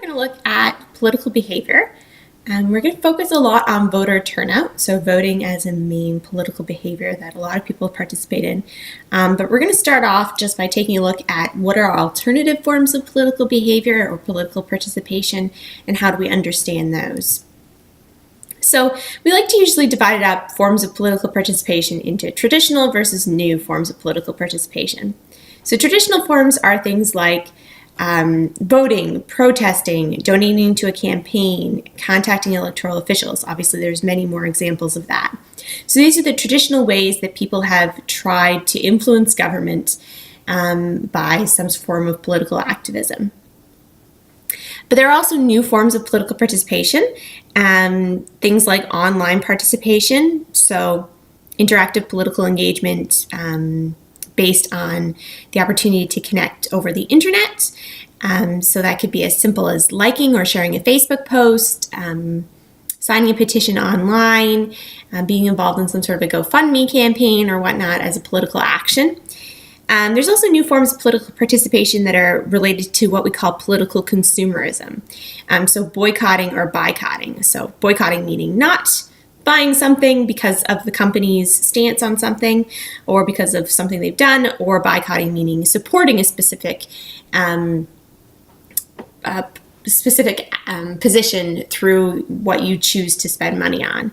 going to look at political behavior. We're going to focus a lot on voter turnout, so voting as a main political behavior that a lot of people participate in. But we're going to start off just by taking a look at what are alternative forms of political behavior or political participation, and how do we understand those. So we like to usually divide up forms of political participation into traditional versus new forms of political participation. So traditional forms are things like voting, protesting, donating to a campaign, contacting electoral officials. Obviously, there's many more examples of that. So these are the traditional ways that people have tried to influence government by some form of political activism. But there are also new forms of political participation, things like online participation, so interactive political engagement based on the opportunity to connect over the internet. So that could be as simple as liking or sharing a Facebook post, signing a petition online, being involved in some sort of a GoFundMe campaign or whatnot as a political action. There's also new forms of political participation that are related to what we call political consumerism. So boycotting or boycotting. So boycotting meaning not buying something because of the company's stance on something or because of something they've done, or boycotting meaning supporting a specific position through what you choose to spend money on.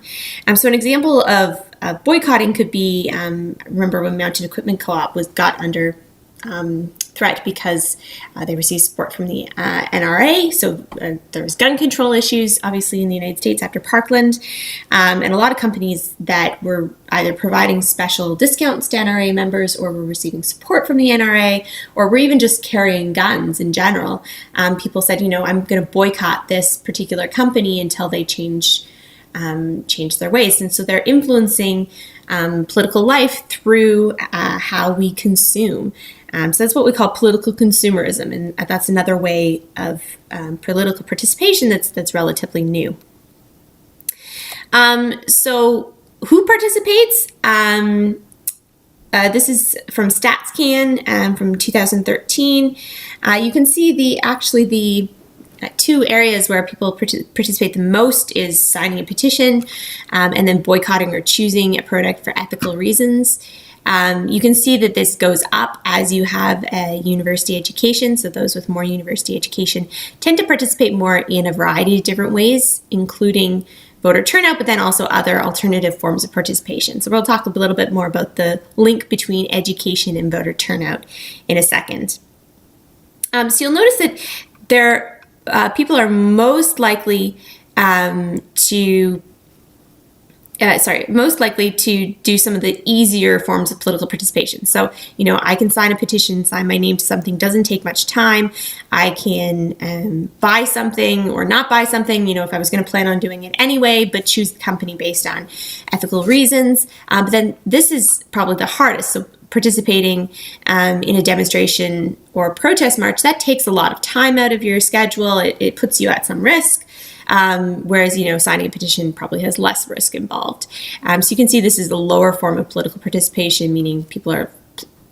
So an example of boycotting could be, remember when Mountain Equipment Co-op got under threat because they received support from the NRA. So there was gun control issues, obviously, in the United States after Parkland. And a lot of companies that were either providing special discounts to NRA members or were receiving support from the NRA or were even just carrying guns in general. People said, I'm going to boycott this particular company until they change their ways. And so they're influencing political life through how we consume. So that's what we call political consumerism, and that's another way of political participation that's relatively new. So who participates? This is from StatsCan from 2013. You can see the two areas where people participate the most is signing a petition and then boycotting or choosing a product for ethical reasons. You can see that this goes up as you have a university education. So those with more university education tend to participate more in a variety of different ways, including voter turnout, but then also other alternative forms of participation. So we'll talk a little bit more about the link between education and voter turnout in a second. So you'll notice that people are most likely to do some of the easier forms of political participation. So, I can sign a petition, sign my name to something, doesn't take much time. I can buy something or not buy something, if I was going to plan on doing it anyway, but choose the company based on ethical reasons. But then this is probably the hardest. So participating in a demonstration or protest march, that takes a lot of time out of your schedule. It puts you at some risk. Whereas, signing a petition probably has less risk involved. So you can see this is a lower form of political participation, meaning people are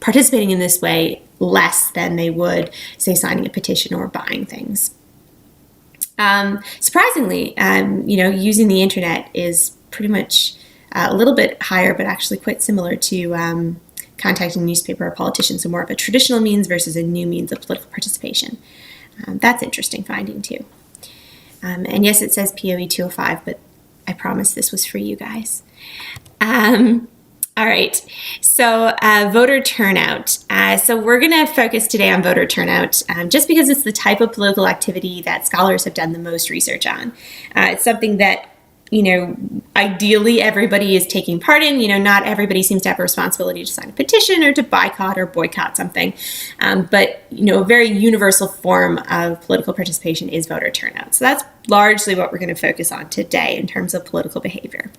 participating in this way less than they would, say, signing a petition or buying things. Surprisingly, using the internet is pretty much a little bit higher, but actually quite similar to contacting newspaper or politicians, so more of a traditional means versus a new means of political participation. That's interesting finding too. And yes, it says POE 205, but I promise this was for you guys. All right, so voter turnout. So we're going to focus today on voter turnout just because it's the type of political activity that scholars have done the most research on. It's something that, ideally everybody is taking part in. Not everybody seems to have a responsibility to sign a petition or to boycott something. But, a very universal form of political participation is voter turnout. So that's largely what we're going to focus on today in terms of political behavior.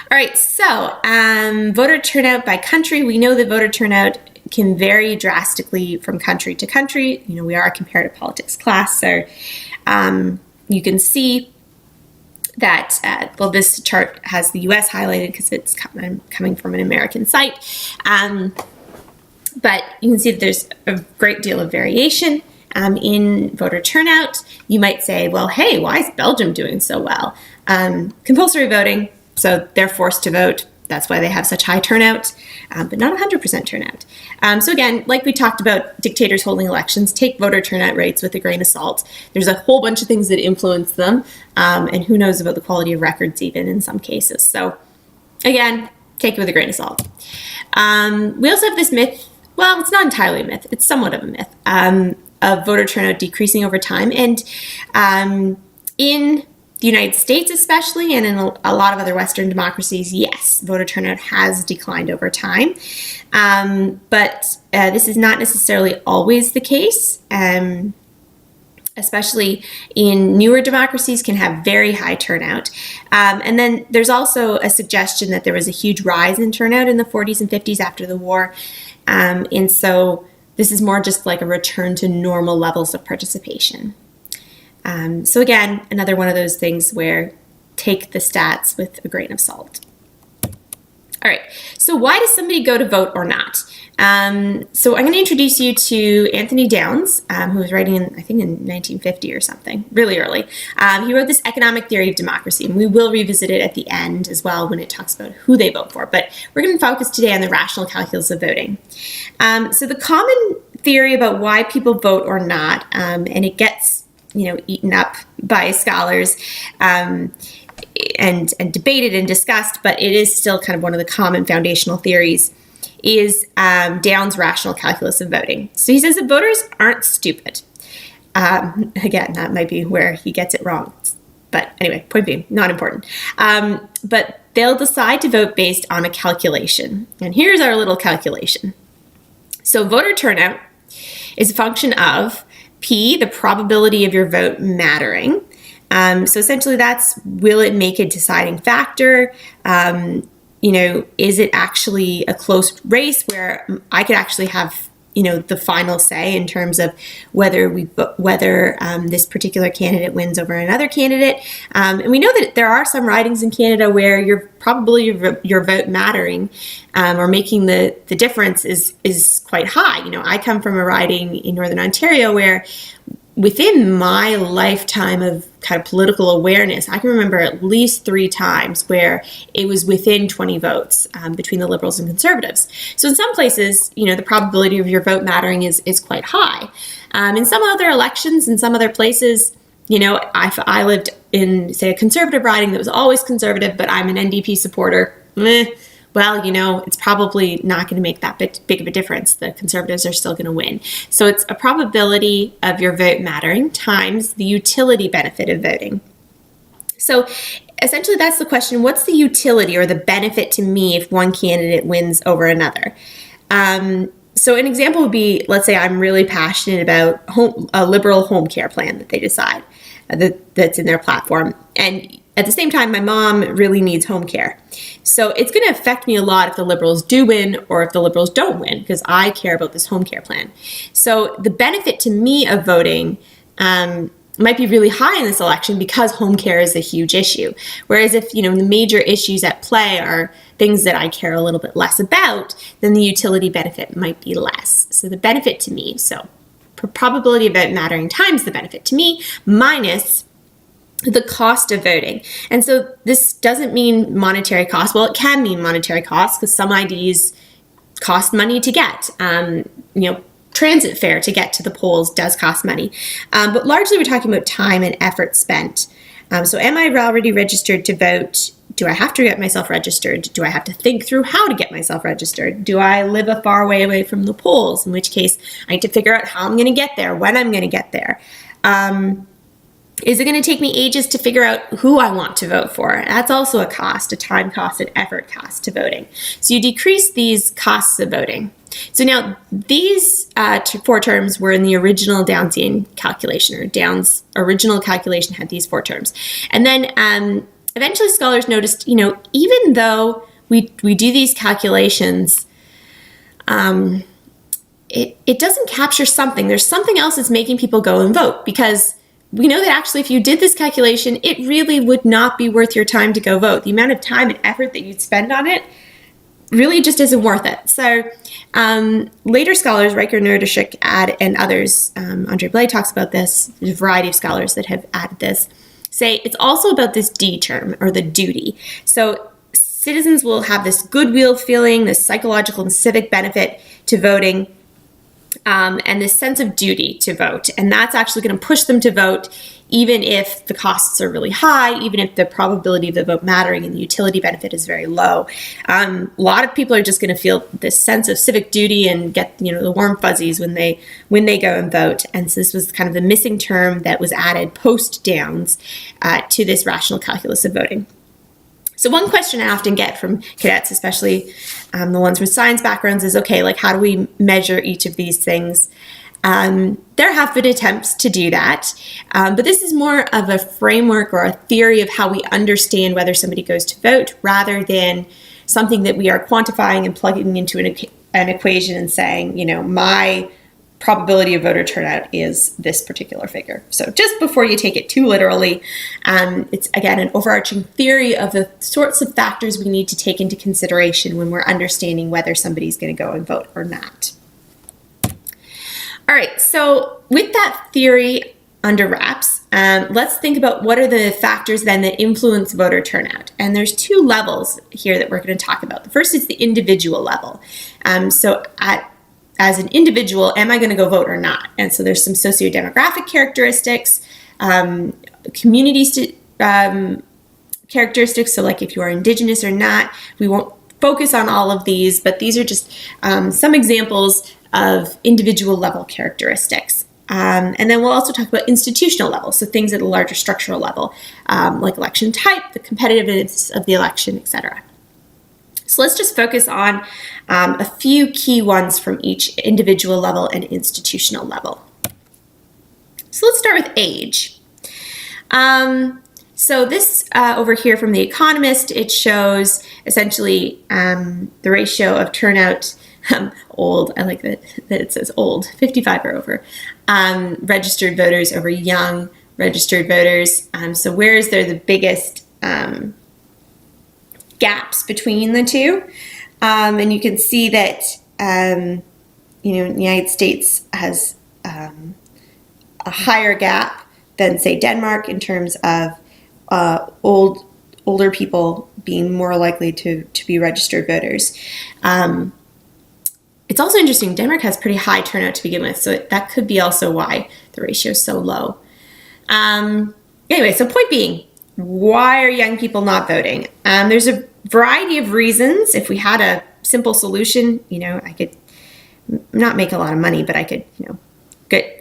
All right, so voter turnout by country. We know that voter turnout can vary drastically from country to country. We are a comparative politics class, so you can see that, this chart has the U.S. highlighted because it's coming from an American site. But you can see that there's a great deal of variation in voter turnout. You might say, well, hey, why is Belgium doing so well? Compulsory voting, so they're forced to vote. That's why they have such high turnout, but not 100% turnout. So again, like we talked about dictators holding elections, take voter turnout rates with a grain of salt. There's a whole bunch of things that influence them, and who knows about the quality of records even in some cases. So again, take it with a grain of salt. We also have this myth, well, it's not entirely a myth, it's somewhat of a myth, of voter turnout decreasing over time. And in the United States especially, and in a lot of other Western democracies, yes, voter turnout has declined over time. But this is not necessarily always the case, especially in newer democracies can have very high turnout. And then there's also a suggestion that there was a huge rise in turnout in the 40s and 50s after the war. And so this is more just like a return to normal levels of participation. So again, another one of those things where take the stats with a grain of salt. All right, so why does somebody go to vote or not? So I'm going to introduce you to Anthony Downs, who was writing in, I think, in 1950 or something, really early. He wrote this economic theory of democracy, and we will revisit it at the end as well when it talks about who they vote for. But we're going to focus today on the rational calculus of voting. So the common theory about why people vote or not, and it gets eaten up by scholars and debated and discussed, but it is still kind of one of the common foundational theories, is Downs' rational calculus of voting. So he says that voters aren't stupid. Again, that might be where he gets it wrong. But anyway, point being, not important. But they'll decide to vote based on a calculation. And here's our little calculation. So voter turnout is a function of P, the probability of your vote mattering. So essentially that's, will it make a deciding factor? Is it actually a close race where I could actually have, the final say in terms of whether this particular candidate wins over another candidate. And we know that there are some ridings in Canada where your vote mattering or making the difference is quite high. I come from a riding in Northern Ontario where within my lifetime of kind of political awareness, I can remember at least 3 times where it was within 20 votes between the Liberals and Conservatives. So in some places, the probability of your vote mattering is quite high. In some other elections, in some other places, I lived in, say, a Conservative riding that was always Conservative, but I'm an NDP supporter. Well, it's probably not going to make that big of a difference. The Conservatives are still going to win. So it's a probability of your vote mattering times the utility benefit of voting. So essentially that's the question, what's the utility or the benefit to me if one candidate wins over another? So an example would be, let's say I'm really passionate about a liberal home care plan that they decide that's in their platform. And at the same time, my mom really needs home care. So it's going to affect me a lot if the Liberals do win or if the Liberals don't win, because I care about this home care plan. So the benefit to me of voting might be really high in this election because home care is a huge issue. Whereas if, the major issues at play are things that I care a little bit less about, then the utility benefit might be less. So the benefit to me, so probability of vote mattering times the benefit to me minus the cost of voting. And so this doesn't mean monetary cost. Well, it can mean monetary cost because some IDs cost money to get. Transit fare to get to the polls does cost money. But largely we're talking about time and effort spent. So am I already registered to vote? Do I have to get myself registered? Do I have to think through how to get myself registered? Do I live a far way away from the polls? In which case I need to figure out how I'm going to get there, when I'm going to get there. Is it going to take me ages to figure out who I want to vote for? That's also a cost, a time cost, an effort cost to voting. So you decrease these costs of voting. So now these 4 terms were in the original Downsian calculation, or Downs' original calculation had these 4 terms. And then eventually scholars noticed, even though we do these calculations, it doesn't capture something. There's something else that's making people go and vote, because we know that actually if you did this calculation, it really would not be worth your time to go vote. The amount of time and effort that you'd spend on it really just isn't worth it. So later scholars, Riker, Nerdishuk, and others, Andre Blay talks about this, there's a variety of scholars that have added this, say it's also about this D term, or the duty. So citizens will have this goodwill feeling, this psychological and civic benefit to voting, and this sense of duty to vote. And that's actually going to push them to vote, even if the costs are really high, even if the probability of the vote mattering and the utility benefit is very low. A lot of people are just going to feel this sense of civic duty and get, the warm fuzzies when they go and vote. And so this was kind of the missing term that was added post-Downs to this rational calculus of voting. So one question I often get from cadets, especially the ones with science backgrounds, is, okay, like, how do we measure each of these things? There have been attempts to do that, but this is more of a framework or a theory of how we understand whether somebody goes to vote, rather than something that we are quantifying and plugging into an equation and saying, my probability of voter turnout is this particular figure. So just before you take it too literally, it's, again, an overarching theory of the sorts of factors we need to take into consideration when we're understanding whether somebody's going to go and vote or not. All right, so with that theory under wraps, let's think about what are the factors then that influence voter turnout. And there's two levels here that we're going to talk about. The first is the individual level. As an individual, am I going to go vote or not? And so there's some socio-demographic characteristics, community characteristics. So like if you are Indigenous or not, we won't focus on all of these, but these are just some examples of individual level characteristics. And then we'll also talk about institutional level, so things at a larger structural level, like election type, the competitiveness of the election, etc. So let's just focus on a few key ones from each individual level and institutional level. So let's start with age. So this over here from The Economist, it shows essentially the ratio of turnout, old, I like that it says old, 55 or over, registered voters over young registered voters. So where is there the biggest gaps between the two? And you can see that, the United States has a higher gap than, say, Denmark in terms of older people being more likely to be registered voters. It's also interesting, Denmark has pretty high turnout to begin with, so that could be also why the ratio is so low. Anyway, so point being, why are young people not voting? There's a variety of reasons. If we had a simple solution, I could not make a lot of money, but I could,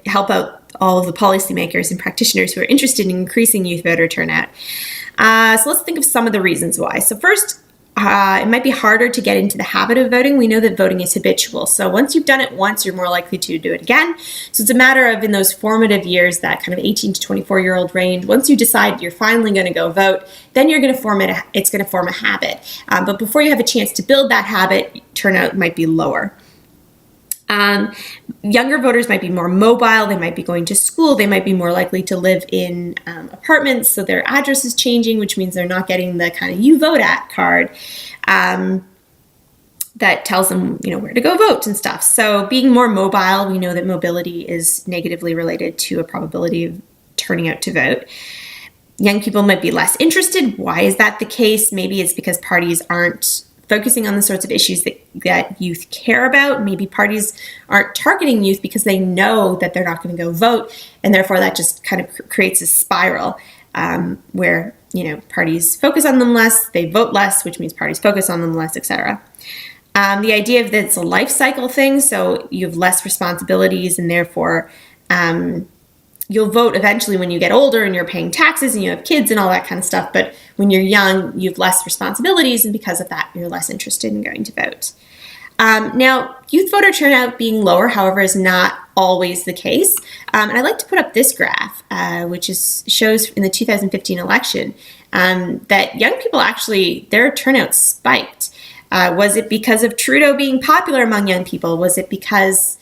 help out all of the policymakers and practitioners who are interested in increasing youth voter turnout. So let's think of some of the reasons why. So first, it might be harder to get into the habit of voting. We know that voting is habitual. So once you've done it once, you're more likely to do it again. So it's a matter of, in those formative years, that kind of 18 to 24-year-old range, once you decide you're finally going to go vote, then you're going to form it. It's going to form a habit. But before you have a chance to build that habit, turnout might be lower. Younger voters might be more mobile, they might be going to school, they might be more likely to live in apartments, so their address is changing, which means they're not getting the kind of "you vote at" card that tells them, where to go vote and stuff. So being more mobile, we know that mobility is negatively related to a probability of turning out to vote. Young people might be less interested. Why is that the case? Maybe it's because parties aren't focusing on the sorts of issues that youth care about. Maybe parties aren't targeting youth because they know that they're not going to go vote, and therefore that just kind of creates a spiral where, parties focus on them less, they vote less, which means parties focus on them less, etc. The idea that it's a life cycle thing, so you have less responsibilities, and therefore you'll vote eventually when you get older and you're paying taxes and you have kids and all that kind of stuff. But when you're young, you have less responsibilities, and because of that, you're less interested in going to vote. Now, youth voter turnout being lower, however, is not always the case. And I'd like to put up this graph, which shows in the 2015 election that young people actually, their turnout spiked. Was it because of Trudeau being popular among young people? Was it because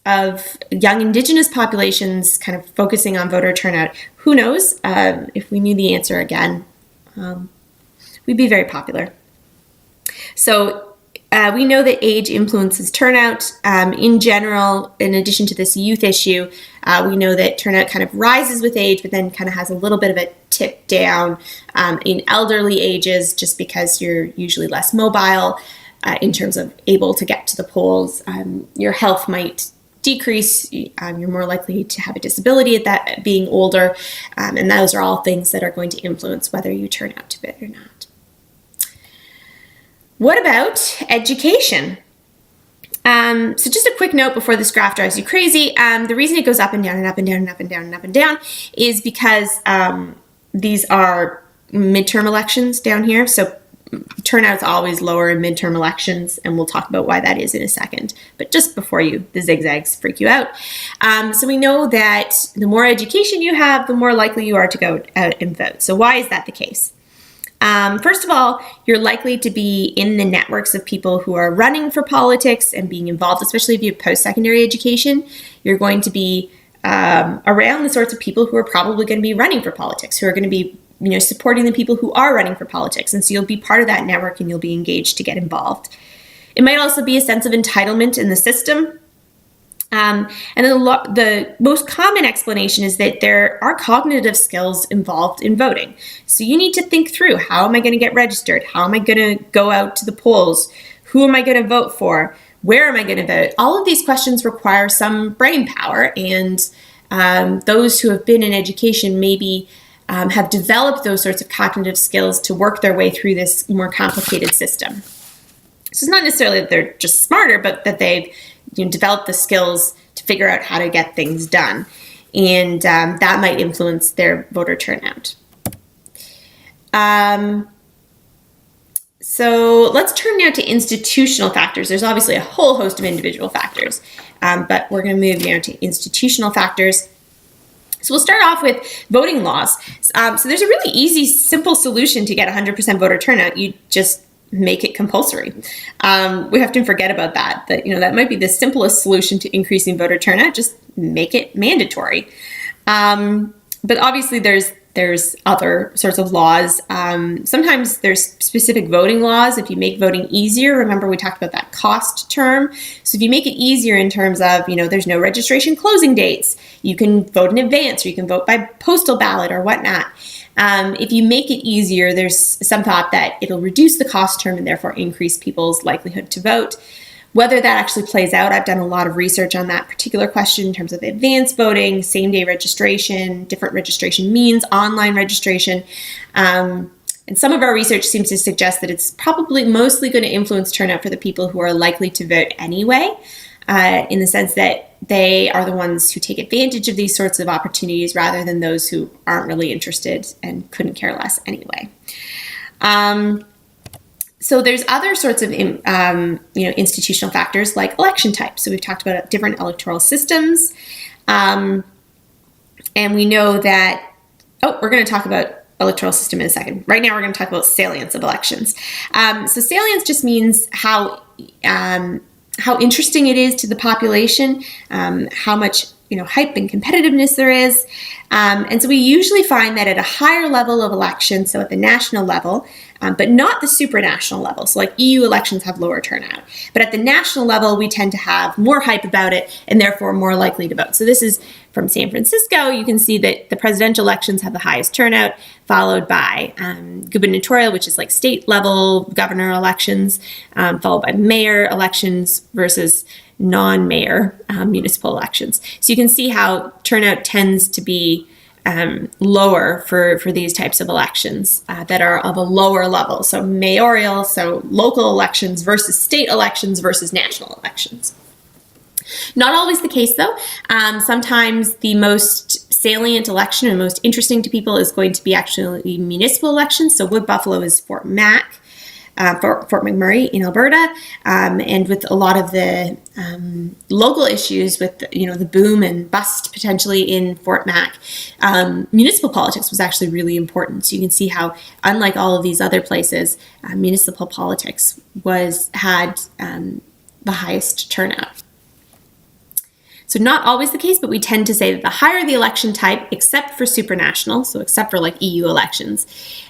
of young Indigenous populations kind of focusing on voter turnout? Who knows? If we knew the answer again, we'd be very popular. So we know that age influences turnout. In general, in addition to this youth issue, we know that turnout kind of rises with age, but then kind of has a little bit of a tip down in elderly ages, just because you're usually less mobile in terms of able to get to the polls. Your health might decrease. You're more likely to have a disability at that being older, and those are all things that are going to influence whether you turn out to vote or not. What about education? So just a quick note before this graph drives you crazy. The reason it goes up and down and up and down and up and down and up and down is because these are midterm elections down here. So turnout is always lower in midterm elections, and we'll talk about why that is in a second. But just before the zigzags freak you out. So we know that the more education you have, the more likely you are to go out and vote. So why is that the case? First of all, you're likely to be in the networks of people who are running for politics and being involved, especially if you have post-secondary education. You're going to be around the sorts of people who are probably going to be running for politics, who are going to be supporting the people who are running for politics. And so you'll be part of that network and you'll be engaged to get involved. It might also be a sense of entitlement in the system. And then the most common explanation is that there are cognitive skills involved in voting. So you need to think through, how am I going to get registered? How am I going to go out to the polls? Who am I going to vote for? Where am I going to vote? All of these questions require some brain power, and those who have been in education maybe have developed those sorts of cognitive skills to work their way through this more complicated system. So it's not necessarily that they're just smarter, but that they've develop the skills to figure out how to get things done. And that might influence their voter turnout. So let's turn now to institutional factors. There's obviously a whole host of individual factors, but we're going to move now to institutional factors. So we'll start off with voting laws. So there's a really easy, simple solution to get 100% voter turnout. You just make it compulsory. We often forget about that that might be the simplest solution to increasing voter turnout. Just make it mandatory. But obviously there's other sorts of laws. Sometimes there's specific voting laws. If you make voting easier, remember we talked about that cost term. So if you make it easier in terms of, there's no registration closing dates, you can vote in advance, or you can vote by postal ballot or whatnot. If you make it easier, there's some thought that it'll reduce the cost term and therefore increase people's likelihood to vote. Whether that actually plays out, I've done a lot of research on that particular question in terms of advance voting, same-day registration, different registration means, online registration. And some of our research seems to suggest that it's probably mostly going to influence turnout for the people who are likely to vote anyway, in the sense that they are the ones who take advantage of these sorts of opportunities rather than those who aren't really interested and couldn't care less anyway. So there's other sorts of institutional factors like election type. So we've talked about different electoral systems, and we know that. We're going to talk about electoral system in a second. Right now, we're going to talk about salience of elections. So salience just means how interesting it is to the population, how much hype and competitiveness there is. And so we usually find that at a higher level of election, so at the national level, but not the supranational level. So like EU elections have lower turnout. But at the national level, we tend to have more hype about it and therefore more likely to vote. So this is from San Francisco. You can see that the presidential elections have the highest turnout, followed by gubernatorial, which is like state level governor elections, followed by mayor elections versus non-mayor municipal elections. So you can see how turnout tends to be lower for these types of elections that are of a lower level. So mayoral, so local elections versus state elections versus national elections. Not always the case though. Sometimes the most salient election and most interesting to people is going to be actually municipal elections. So Wood Buffalo is Fort McMurray in Alberta, and with a lot of the local issues with the boom and bust potentially in Fort Mac, municipal politics was actually really important. So you can see how, unlike all of these other places, municipal politics had the highest turnout. So not always the case, but we tend to say that the higher the election type, except for supranational, so except for like EU elections,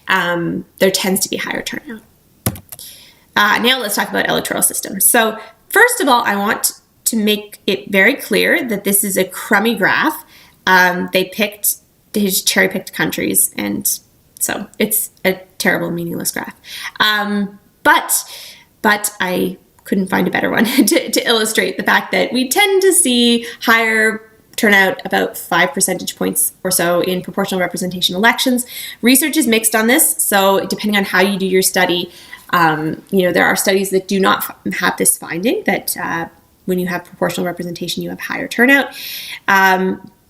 there tends to be higher turnout. Now let's talk about electoral systems. So first of all, I want to make it very clear that this is a crummy graph. They cherry-picked countries, and so it's a terrible, meaningless graph. But I couldn't find a better one to illustrate the fact that we tend to see higher turnout, about 5 percentage points or so, in proportional representation elections. Research is mixed on this, so depending on how you do your study, there are studies that do not have this finding, that when you have proportional representation, you have higher turnout.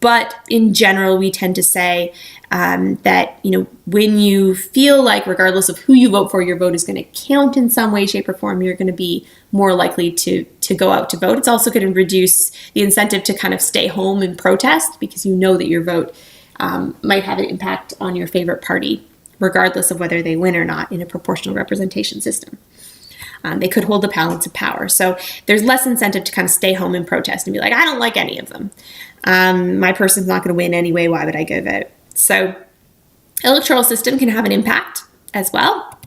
But in general, we tend to say that, when you feel like, regardless of who you vote for, your vote is going to count in some way, shape, or form, you're going to be more likely to go out to vote. It's also going to reduce the incentive to kind of stay home and protest, because you know that your vote might have an impact on your favorite party, regardless of whether they win or not in a proportional representation system. They could hold the balance of power. So there's less incentive to kind of stay home and protest and be like, I don't like any of them. My person's not going to win anyway. Why would I go vote? So electoral system can have an impact as well.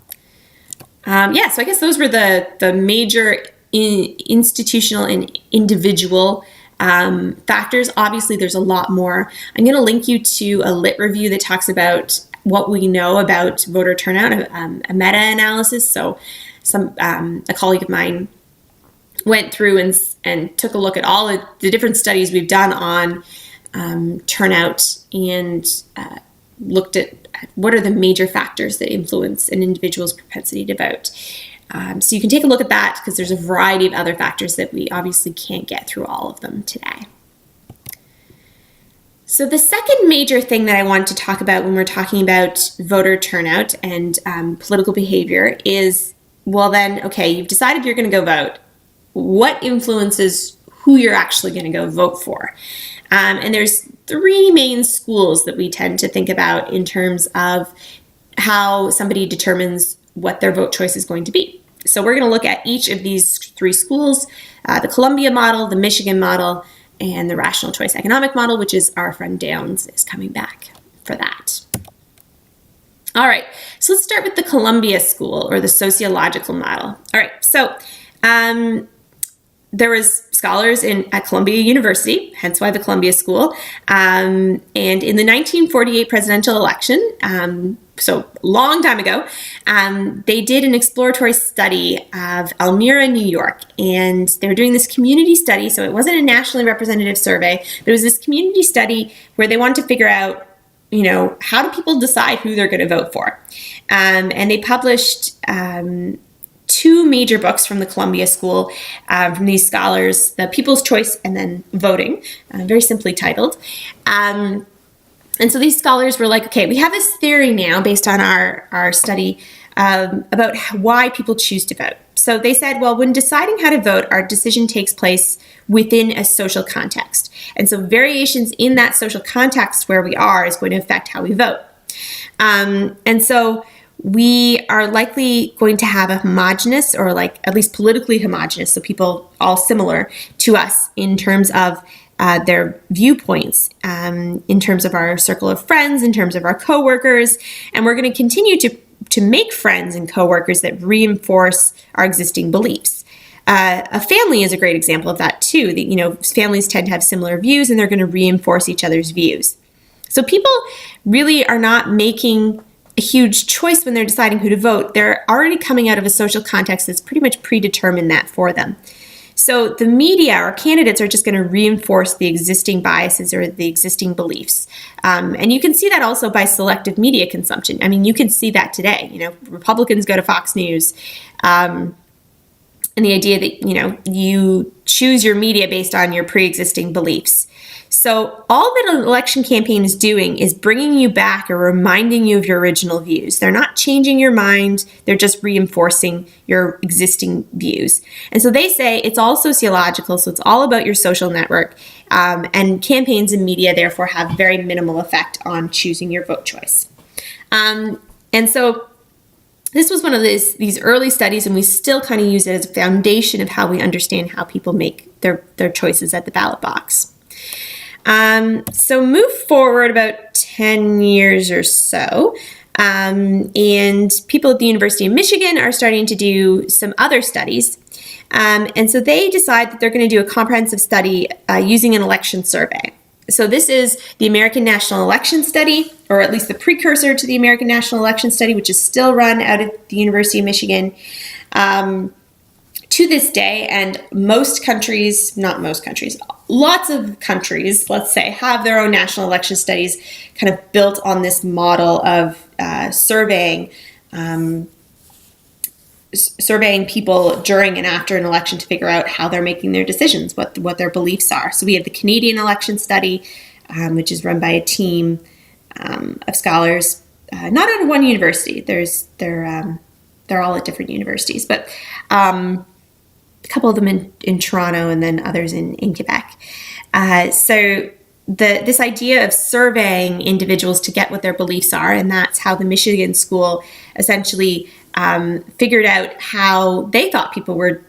So I guess those were the major institutional and individual factors. Obviously, there's a lot more. I'm going to link you to a lit review that talks about what we know about voter turnout, a meta-analysis. So a colleague of mine went through and took a look at all of the different studies we've done on turnout, and looked at what are the major factors that influence an individual's propensity to vote. So you can take a look at that, because there's a variety of other factors that we obviously can't get through all of them today. So the second major thing that I want to talk about when we're talking about voter turnout and political behavior is, well then, okay, you've decided you're going to go vote. What influences who you're actually going to go vote for? And there's 3 main schools that we tend to think about in terms of how somebody determines what their vote choice is going to be. So we're going to look at each of these 3 schools, the Columbia model, the Michigan model, and the rational choice economic model, which is our friend Downs is coming back for that. All right, so let's start with the Columbia school, or the sociological model. All right, so there was scholars at Columbia University, hence why the Columbia School, and in the 1948 presidential election, so a long time ago, they did an exploratory study of Elmira, New York, and they were doing this community study. So it wasn't a nationally representative survey, but it was this community study where they wanted to figure out, how do people decide who they're going to vote for? And they published 2 major books from the Columbia School, from these scholars, The People's Choice and then Voting, very simply titled. And so these scholars were like, okay, we have this theory now based on our study about why people choose to vote. So they said, well, when deciding how to vote, our decision takes place within a social context. And so variations in that social context where we are is going to affect how we vote. And so we are likely going to have a homogenous, or like at least politically homogenous, so people all similar to us in terms of their viewpoints, in terms of our circle of friends, in terms of our coworkers, and we're going to continue to make friends and coworkers that reinforce our existing beliefs. A family is a great example of that too. Families tend to have similar views, and they're going to reinforce each other's views. So people really are not making a huge choice when they're deciding who to vote. They're already coming out of a social context that's pretty much predetermined that for them. So the media or candidates are just going to reinforce the existing biases or the existing beliefs. And you can see that also by selective media consumption. I mean, you can see that today. Republicans go to Fox News. And the idea that, you choose your media based on your pre-existing beliefs. So all that an election campaign is doing is bringing you back or reminding you of your original views. They're not changing your mind. They're just reinforcing your existing views. And so they say it's all sociological, so it's all about your social network. And campaigns and media, therefore, have very minimal effect on choosing your vote choice. And so this was one of these early studies, and we still kind of use it as a foundation of how we understand how people make their choices at the ballot box. So move forward about 10 years or so. And people at the University of Michigan are starting to do some other studies. And so they decide that they're going to do a comprehensive study using an election survey. So this is the American National Election Study, or at least the precursor to the American National Election Study, which is still run out at the University of Michigan to this day. And lots of countries, let's say, have their own national election studies kind of built on this model of surveying people during and after an election to figure out how they're making their decisions, what their beliefs are. So we have the Canadian Election Study, which is run by a team of scholars, not at one university. They're all at different universities, but a couple of them in Toronto and then others in Quebec. So this idea of surveying individuals to get what their beliefs are, and that's how the Michigan school essentially figured out how they thought people were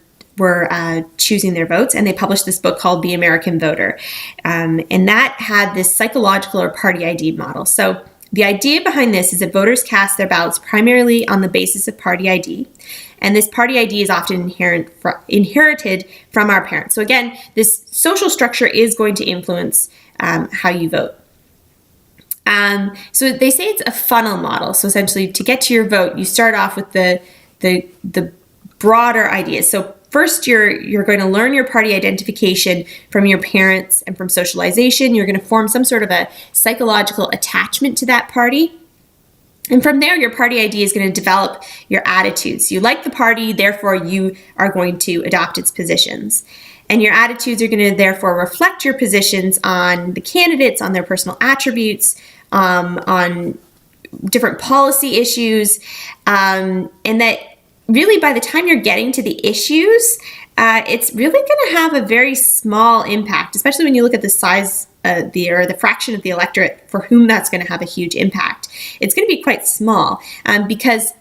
choosing their votes, and they published this book called The American Voter. And that had this psychological or party ID model. So the idea behind this is that voters cast their ballots primarily on the basis of party ID. And this party ID is often inherited from our parents. So again, this social structure is going to influence how you vote. So they say it's a funnel model. So essentially, to get to your vote, you start off with the broader ideas. So first, you're going to learn your party identification from your parents and from socialization. You're going to form some sort of a psychological attachment to that party. And from there, your party ID is going to develop your attitudes. You like the party, therefore you are going to adopt its positions. And your attitudes are going to therefore reflect your positions on the candidates, on their personal attributes, on different policy issues, and that really by the time you're getting to the issues, it's really going to have a very small impact, especially when you look at the size the fraction of the electorate for whom that's going to have a huge impact. It's going to be quite small because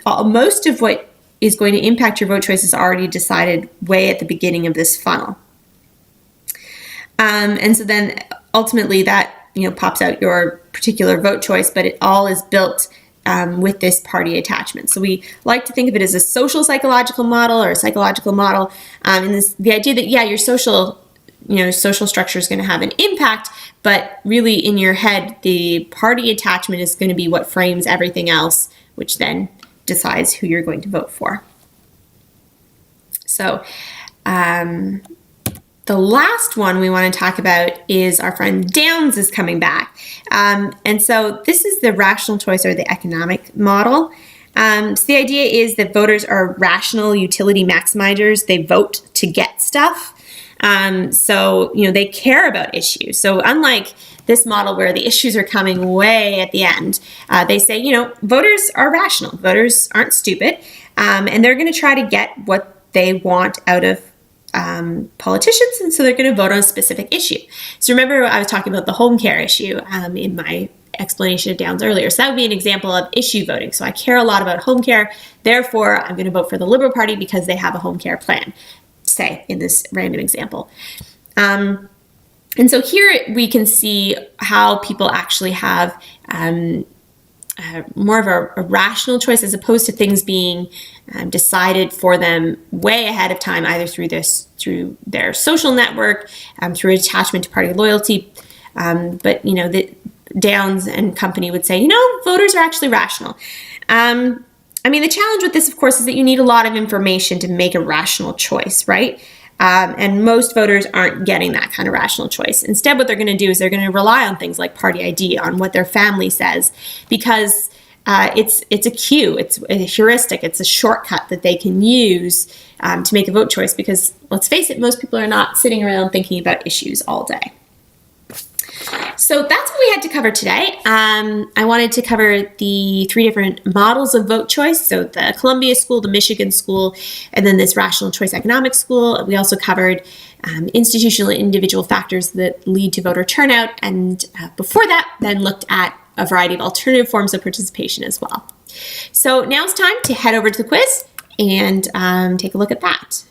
most of what is going to impact your vote choice is already decided way at the beginning of this funnel. And so then ultimately that pops out your particular vote choice, but it all is built with this party attachment. So we like to think of it as a social psychological model or a psychological model, and the idea that your social structure is going to have an impact, but really in your head, the party attachment is going to be what frames everything else, which then decides who you're going to vote for. So the last one we want to talk about is our friend Downs is coming back. And so this is the rational choice or the economic model. So the idea is that voters are rational utility maximizers. They vote to get stuff. So they care about issues. So unlike this model where the issues are coming way at the end, they say, voters are rational. Voters aren't stupid. And they're going to try to get what they want out of politicians, and so they're going to vote on a specific issue. So remember, I was talking about the home care issue in my explanation of Downs earlier. So that would be an example of issue voting. So I care a lot about home care, therefore I'm going to vote for the Liberal Party because they have a home care plan, say, in this random example. And so here we can see how people actually have more of a rational choice as opposed to things being decided for them way ahead of time, either through their social network, through attachment to party loyalty. But the Downs and company would say, voters are actually rational. The challenge with this, of course, is that you need a lot of information to make a rational choice, right? And most voters aren't getting that kind of rational choice. Instead, what they're going to do is they're going to rely on things like party ID, on what their family says, because it's a cue, it's a heuristic, it's a shortcut that they can use to make a vote choice. Because let's face it, most people are not sitting around thinking about issues all day. So that's what we had to cover today. I wanted to cover the 3 different models of vote choice. So the Columbia School, the Michigan School, and then this rational choice economic school. We also covered institutional and individual factors that lead to voter turnout. And before that, then looked at a variety of alternative forms of participation as well. So now it's time to head over to the quiz and take a look at that.